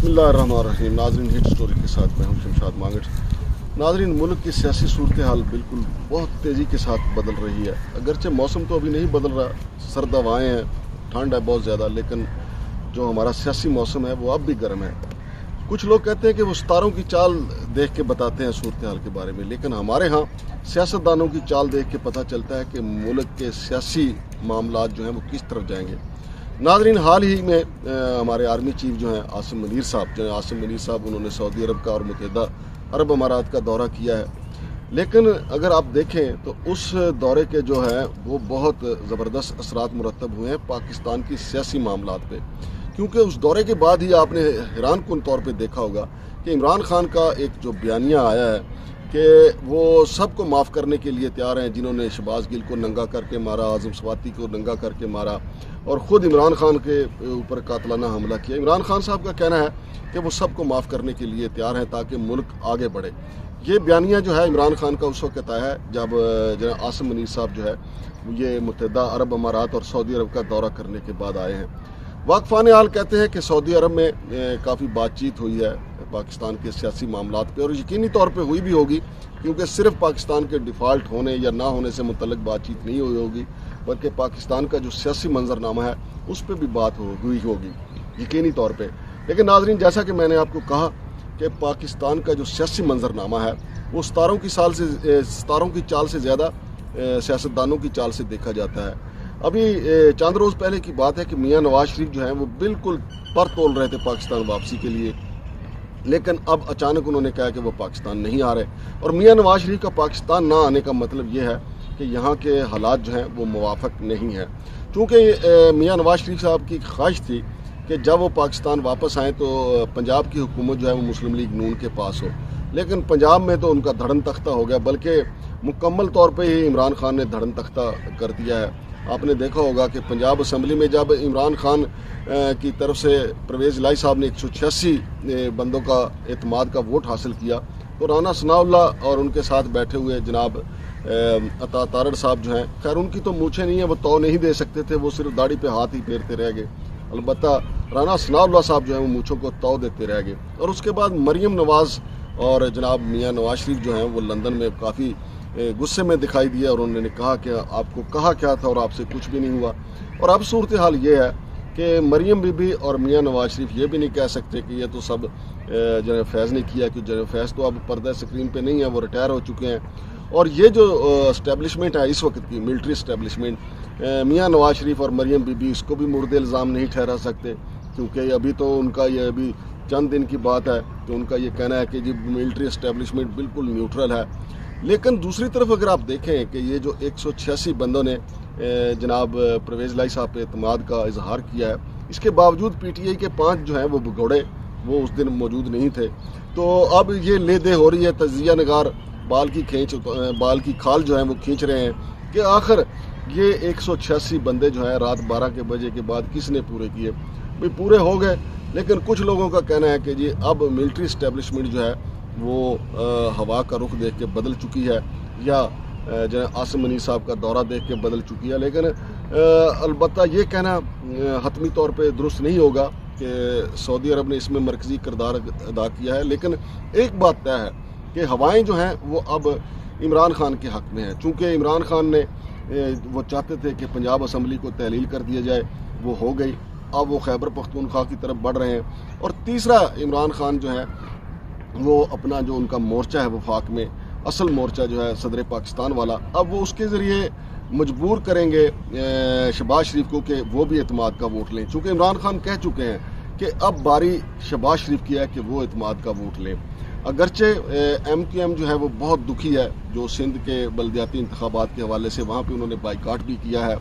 बिस्मिल्लाहिर्रहमानिर्रहीम। नाज़रीन, hit story के साथ मैं हूं शमशाद मांगट। नाज़रीन, मुल्क की सियासी सूरत हाल बिल्कुल बहुत तेज़ी के साथ बदल रही है। अगरचे मौसम तो अभी नहीं बदल रहा, सर्द हवाएँ हैं, ठंड है बहुत ज़्यादा, लेकिन जो हमारा सियासी मौसम है वो अब भी गर्म है। कुछ लोग कहते हैं कि वो सितारों की चाल देख के बताते हैं सूरत हाल के बारे में, लेकिन हमारे यहाँ सियासतदानों की चाल देख के पता चलता है कि मुल्क के सियासी मामलात जो हैं वो किस तरफ जाएंगे। नाज़रीन, हाल ही में हमारे आर्मी चीफ जो हैं आसिम मुनीर साहब, उन्होंने सऊदी अरब का और मुत्तहिदा अरब अमारात का दौरा किया है। लेकिन अगर आप देखें तो उस दौरे के जो है वो बहुत ज़बरदस्त असरात मुरतब हुए हैं पाकिस्तान की सियासी मामलात पे, क्योंकि उस दौरे के बाद ही आपने हैरान कुन तौर पे देखा होगा कि इमरान खान का एक जो बयानिया आया है कि वो सबको माफ़ करने के लिए तैयार हैं जिन्होंने शहबाज गिल को नंगा करके मारा, आज़म स्वाति को नंगा करके मारा और ख़ुद इमरान खान के ऊपर कातलाना हमला किया। इमरान खान साहब का कहना है कि वो सबको माफ़ करने के लिए तैयार हैं ताकि मुल्क आगे बढ़े। ये बयानिया जो है इमरान खान का उस वक्त आया है जब आसिम मुनीर साहब जो है ये मुत्तहिदा अरब अमारात और सऊदी अरब का दौरा करने के बाद आए हैं। वाक़फ़ान हाल कहते हैं कि सऊदी अरब में काफ़ी बातचीत हुई है पाकिस्तान के सियासी मामलात पे, और यकीनी तौर पे हुई भी होगी, क्योंकि सिर्फ पाकिस्तान के डिफ़ाल्ट होने या ना होने से मुतल्लिक बातचीत नहीं हुई होगी, बल्कि पाकिस्तान का जो सियासी मंजरनामा है उस पर भी बात हुई होगी यकीनी तौर पे। लेकिन नाज़रीन, जैसा कि मैंने आपको कहा कि पाकिस्तान का जो सियासी मंजरनामा है वो सितारों की चाल से ज़्यादा सियासतदानों की चाल से देखा जाता है। अभी चंद रोज़ पहले की बात है कि मियाँ नवाज शरीफ जो हैं वो बिल्कुल पर तोल रहे थे पाकिस्तान वापसी के लिए, लेकिन अब अचानक उन्होंने कहा कि वो पाकिस्तान नहीं आ रहे। और मियाँ नवाज शरीफ का पाकिस्तान ना आने का मतलब ये है कि यहाँ के हालात जो हैं वो मुवाफक नहीं है, क्योंकि मियाँ नवाज शरीफ साहब की ख्वाहिश थी कि जब वो पाकिस्तान वापस आएँ तो पंजाब की हुकूमत जो है वो मुस्लिम लीग नून के पास हो, लेकिन पंजाब में तो उनका धड़न तख्ता हो गया, बल्कि मुकम्मल तौर पर ही इमरान खान ने धड़न तख्ता कर दिया है। आपने देखा होगा कि पंजाब असम्बली में जब इमरान खान की तरफ से परवेज़ इलाही साहब ने 186 बंदों का एतमाद का वोट हासिल किया, तो राना सनाउल्लाह और उनके साथ बैठे हुए जनाब अता तारड़ साहब जो हैं, खैर उनकी तो मूछें नहीं है, वो तौ नहीं दे सकते थे, वो सिर्फ दाढ़ी पे हाथ ही फेरते रह गए। अलबत्ता राना सनाउल्लाह साहब जो हैं वो मूछों को तौ देते रह गए। और उसके बाद मरीम नवाज़ और जनाब मियाँ नवाज शरीफ जो हैं वो लंदन में काफ़ी गुस्से में दिखाई दिया और उन्होंने कहा कि आपको कहा क्या था और आपसे कुछ भी नहीं हुआ। और अब सूरत हाल ये है कि मरीम बीबी और मियाँ नवाज शरीफ ये भी नहीं कह सकते कि ये तो सब जनरल फैज़ ने किया, कि जनरल फैज़ तो अब पर्दा स्क्रीन पे नहीं है, वो रिटायर हो चुके हैं। और ये जो इस्टेब्लिशमेंट है इस वक्त की मिलिट्री इस्टेब्लिशमेंट, मियाँ नवाज शरीफ और मरीम बीबी इसको भी मुर्दे इल्ज़ाम नहीं ठहरा सकते, क्योंकि अभी तो उनका ये अभी चंद दिन की बात है कि उनका ये कहना है कि जी मिलिट्री इस्टेब्लिशमेंट बिल्कुल न्यूट्रल है। लेकिन दूसरी तरफ अगर आप देखें कि ये जो 186 बंदों ने जनाब परवेज़ इलाही साहब पे एतमाद का इजहार किया है, इसके बावजूद PTI के 5 जो हैं वो भगोड़े वो उस दिन मौजूद नहीं थे। तो अब ये ले दे हो रही है, तजिया नगार बाल की खाल जो है वो खींच रहे हैं कि आखिर ये 186 बंदे जो हैं रात 12 के बजे के बाद किसने पूरे किए। भाई पूरे हो गए, लेकिन कुछ लोगों का कहना है कि जी अब मिलिट्री इस्टेब्लिशमेंट जो है वो हवा का रुख देख के बदल चुकी है, या जो आसिम मुनीर साहब का दौरा देख के बदल चुकी है। लेकिन अलबत्ता ये कहना हतमी तौर पे दुरुस्त नहीं होगा कि सऊदी अरब ने इसमें मरकज़ी किरदार अदा किया है। लेकिन एक बात तय है कि हवाएं जो हैं वो अब इमरान खान के हक़ में हैं, चूँकि इमरान खान ने वो चाहते थे कि पंजाब असम्बली को तहलील कर दिया जाए, वो हो गई, अब वो खैबर पख्तूनख्वा की तरफ बढ़ रहे हैं। और तीसरा, इमरान खान जो है वो अपना जो उनका मोर्चा है वफाक में असल मोर्चा जो है सदर पाकिस्तान वाला, अब वो उसके ज़रिए मजबूर करेंगे शहबाज शरीफ को कि वो भी एतमाद का वोट लें, चूँकि इमरान खान कह चुके हैं कि अब बारी शहबाज शरीफ की है कि वो एतमाद का वोट लें। अगरचे MQM जो है वो बहुत दुखी है, जो सिंध के बल्दियाती इंतखाबात के हवाले से वहाँ पे उन्होंने बाइकाट भी किया है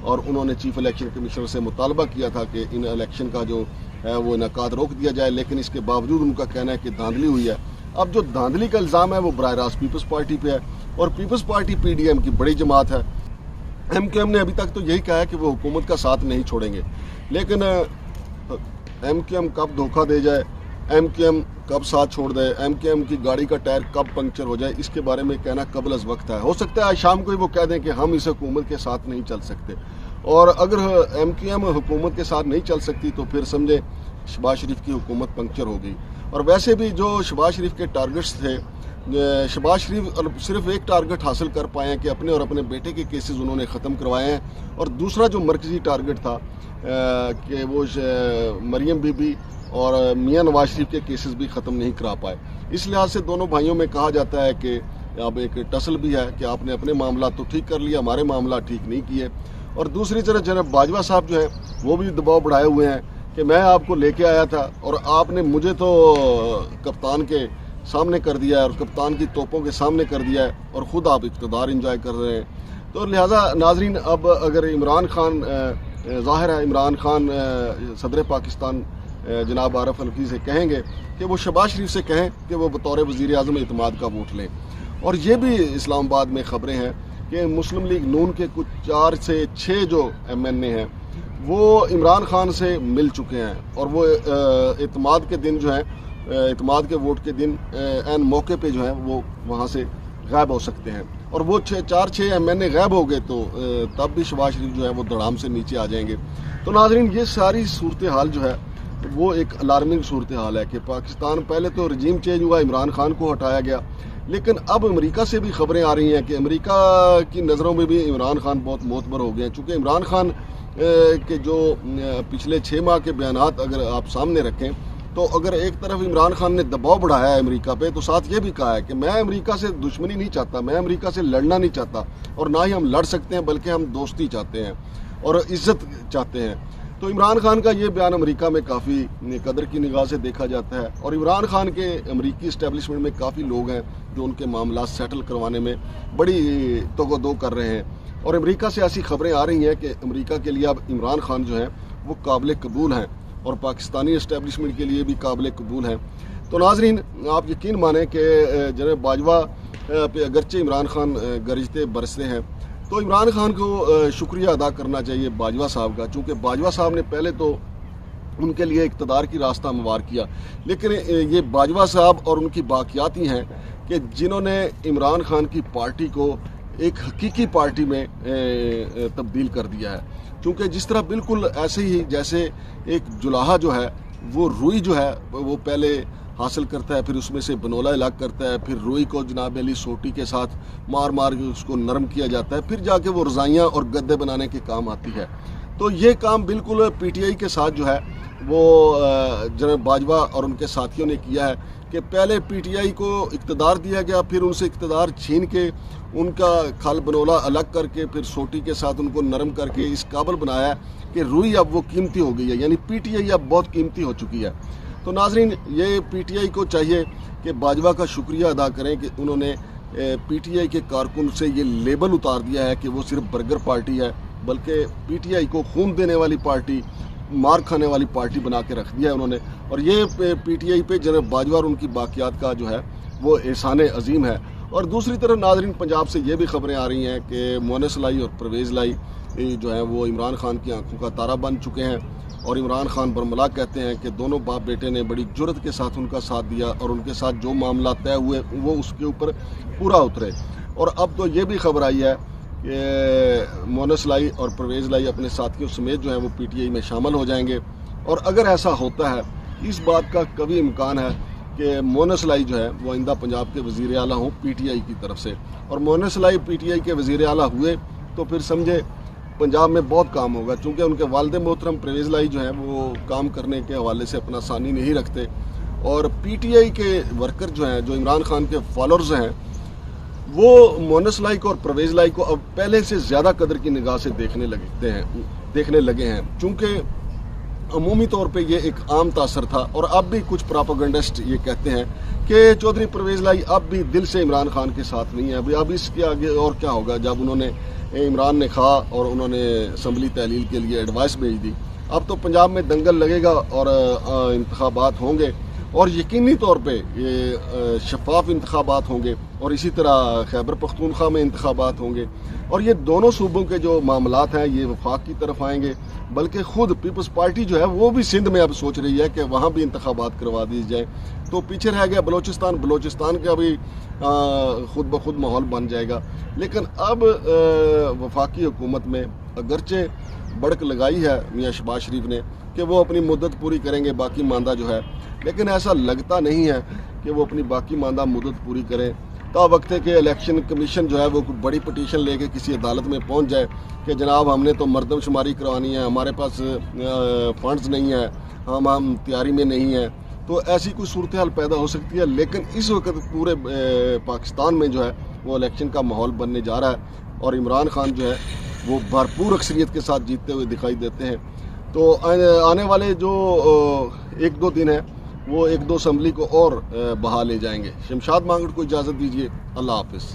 और उन्होंने चीफ इलेक्शन कमिश्नर से मुतालबा किया था कि इन इलेक्शन का जो है वो इनकाद रोक दिया जाए, लेकिन इसके बावजूद उनका कहना है कि धांधली हुई है। अब जो धांधली का इल्ज़ाम है वो बराह रास्त पीपल्स पार्टी पे है, और पीपल्स पार्टी PDM की बड़ी जमात है। MQM ने अभी तक तो यही कहा है कि वो हुकूमत का साथ नहीं छोड़ेंगे, लेकिन MQM कब धोखा दे जाए, MQM कब साथ छोड़ दे, MQM की गाड़ी का टायर कब पंक्चर हो जाए, इसके बारे में कहना कबल अज़ वक्त है। हो सकता है आज शाम को ही वो कह दें कि हम इस हुकूमत के साथ नहीं चल सकते, और अगर MQM हुकूमत के साथ नहीं चल सकती तो फिर समझे शहबाज शरीफ की हुकूमत पंक्चर हो गई। और वैसे भी जो शहबाज शरीफ के टारगेट्स थे, शहबाज शरीफ सिर्फ एक टारगेट हासिल कर पाए हैं कि अपने और अपने बेटे के केसेस उन्होंने ख़त्म करवाए हैं, और दूसरा जो मरकज़ी टारगेट था कि वो मरियम बीबी और मियां नवाज शरीफ के केसेस भी ख़त्म नहीं करा पाए। इस लिहाज से दोनों भाइयों में कहा जाता है कि अब एक टसल भी है कि आपने अपने मामला तो ठीक कर लिया, हमारे मामला ठीक नहीं किए। और दूसरी तरफ जनाब बाजवा साहब जो है वो भी दबाव बढ़ाए हुए हैं कि मैं आपको लेके आया था और आपने मुझे तो कप्तान के सामने कर दिया है और कप्तान की तोपों के सामने कर दिया है और ख़ुद आप इक़्तिदार इंजॉय कर रहे हैं। तो लिहाजा नाजरीन, अब अगर इमरान खान, ज़ाहिर है इमरान खान सदर पाकिस्तान जनाब आरिफ अलवी से कहेंगे कि वो शहबाज शरीफ से कहें कि वो बतौर वज़ीर आज़म इत्तेमाद का वोट लें। और ये भी इस्लामाबाद में ख़बरें हैं कि मुस्लिम लीग नून के कुछ 4 से 6 जो MNA हैं वो इमरान खान से मिल चुके हैं और वो इत्तेमाद के दिन जो है, इत्तेमाद के वोट के दिन एन मौके पे जो है वो वहाँ से गायब हो सकते हैं। और वो 4-6 MNA गायब हो गए तो तब भी शहबाज शरीफ जो है वो धड़ाम से नीचे आ जाएंगे। तो नाजरीन, ये सारी सूरत हाल जो है वो एक अलार्मिंग सूरत हाल है कि पाकिस्तान, पहले तो रजीम चेंज हुआ, इमरान खान को हटाया गया, लेकिन अब अमेरिका से भी खबरें आ रही हैं कि अमेरिका की नज़रों में भी इमरान खान बहुत मोतबर हो गए हैं। चूँकि इमरान खान के जो पिछले 6 माह के बयानात अगर आप सामने रखें तो अगर एक तरफ इमरान खान ने दबाव बढ़ाया है अमेरिका पे, तो साथ ये भी कहा है कि मैं अमेरिका से दुश्मनी नहीं चाहता, मैं अमेरिका से लड़ना नहीं चाहता और ना ही हम लड़ सकते हैं, बल्कि हम दोस्ती चाहते हैं और इज़्ज़त चाहते हैं। तो इमरान खान का ये बयान अमेरिका में काफ़ी कदर की निगाह से देखा जाता है और इमरान खान के अमेरिकी इस्टेब्लिशमेंट में काफ़ी लोग हैं जो उनके मामला सेटल करवाने में बड़ी तोगोदो कर रहे हैं। और अमेरिका से ऐसी खबरें आ रही हैं कि अमेरिका के लिए अब इमरान खान जो है वो काबिल कबूल हैं और पाकिस्तानी इस्टेब्लिशमेंट के लिए भी काबिल कबूल हैं। तो नाजरीन, आप यकीन माने कि जनाब बाजवा पे अगरचे इमरान खान गरजते बरसते हैं, तो इमरान खान को शुक्रिया अदा करना चाहिए बाजवा साहब का, चूँकि बाजवा साहब ने पहले तो उनके लिए इक़्तिदार की रास्ता हमवार किया, लेकिन ये बाजवा साहब और उनकी बाक़ियात ही हैं कि जिन्होंने इमरान खान की पार्टी को एक हकीकी पार्टी में तब्दील कर दिया है। क्योंकि जिस तरह बिल्कुल ऐसे ही जैसे एक जुलाहा जो है वो रुई जो है वो पहले हासिल करता है, फिर उसमें से बनोला अलग करता है, फिर रुई को जनाब अली सोटी के साथ मार मार के उसको नरम किया जाता है, फिर जाके वो रज़ाइयाँ और गद्दे बनाने के काम आती है। तो ये काम बिल्कुल PTI के साथ जो है वो जनाब बाजवा और उनके साथियों ने किया है कि पहले PTI को इक़्तिदार दिया गया, फिर उनसे इक़्तिदार छीन के उनका खल बनोला अलग करके फिर सोटी के साथ उनको नरम करके इस काबिल बनाया कि रुई अब वो कीमती हो गई है, यानी PTI अब बहुत कीमती हो चुकी है। तो नाजरीन, ये PTI को चाहिए कि बाजवा का शुक्रिया अदा करें कि उन्होंने PTI के कारकुन से ये लेबल उतार दिया है कि वो सिर्फ बर्गर पार्टी है, बल्कि PTI को खून देने वाली पार्टी, मार खाने वाली पार्टी बना के रख दिया है उन्होंने। और ये PTI पे जनाब बाजवा और उनकी बाक़ियात का जो है वो एहसान अजीम है। और दूसरी तरफ नाजरीन, पंजाब से ये भी खबरें आ रही हैं कि मोनस लाई और परवेज़ लाई जो है वो इमरान खान की आंखों का तारा बन चुके हैं और इमरान खान बरमला कहते हैं कि दोनों बाप बेटे ने बड़ी जुर्रत के साथ उनका साथ दिया और उनके साथ जो मामला तय हुए वो उसके ऊपर पूरा उतरे। और अब तो ये भी खबर आई है कि मोनस लाई और परवेज़ लाई अपने साथियों समेत जो है वो PTI में शामिल हो जाएंगे। और अगर ऐसा होता है, इस बात का कभी इम्कान है कि मोनस लाई जो है वो आइंदा पंजाब के वज़ीर आला हों PTI की तरफ से, और मोनस लाई PTI के वज़ीर आला हुए तो फिर समझे पंजाब में बहुत काम होगा, चूँकि उनके वालिद मोहतरम परवेज़ लाई जो है वो काम करने के हवाले से अपना सानी नहीं रखते। और PTI के वर्कर जो हैं, जो इमरान खान के फॉलोअर्स हैं, वो मोनस लाई को और परवेज़ लाई को अब पहले से ज़्यादा कदर की निगाह से देखने लगे हैं, चूँकि अमूमी तौर पे ये एक आम तासर था। और अब भी कुछ प्रोपेगेंडिस्ट ये कहते हैं कि चौधरी परवेज़ लाई अब भी दिल से इमरान खान के साथ नहीं है। अभी अब इसके आगे और क्या होगा, जब उन्होंने इमरान ने खा और उन्होंने असम्बली तहलील के लिए एडवाइस भेज दी, अब तो पंजाब में दंगल लगेगा और इंतखाबात होंगे और यकीनी तौर पे ये शफाफ इंतखाबात होंगे और इसी तरह खैबर पख्तूनख्वा में इंतखाबात होंगे। और ये दोनों सूबों के जो मामलात हैं ये वफाक की तरफ आएंगे, बल्कि ख़ुद पीपल्स पार्टी जो है वो भी सिंध में अब सोच रही है कि वहाँ भी इंतखाबात करवा दी जाए। तो पीछे रह गया बलोचिस्तान का भी खुद ब खुद माहौल बन जाएगा। लेकिन अब वफाकी हुकूमत में अगरचे بڑک لگائی ہے میاں شہباز شریف نے کہ وہ اپنی مدت پوری کریں گے باقی ماندہ جو ہے، لیکن ایسا لگتا نہیں ہے کہ وہ اپنی باقی ماندہ مدت پوری کریں۔ تا وقت ہے کہ الیکشن کمیشن جو ہے وہ بڑی پٹیشن لے کے کسی عدالت میں پہنچ جائے کہ جناب ہم نے تو مردم شماری کروانی ہے، ہمارے پاس فنڈز نہیں ہیں، ہم تیاری میں نہیں ہیں، تو ایسی کوئی صورتحال پیدا ہو سکتی ہے۔ لیکن اس وقت پورے پاکستان میں جو ہے وہ الیکشن کا ماحول بننے جا رہا ہے اور عمران خان جو ہے وہ بھرپور اکثریت کے ساتھ جیتتے ہوئے دکھائی دیتے ہیں۔ تو آنے والے جو 1-2 دن ہیں وہ 1-2 اسمبلی کو اور بہا لے جائیں گے۔ شمشاد مانگڑ کو اجازت دیجیے، اللہ حافظ۔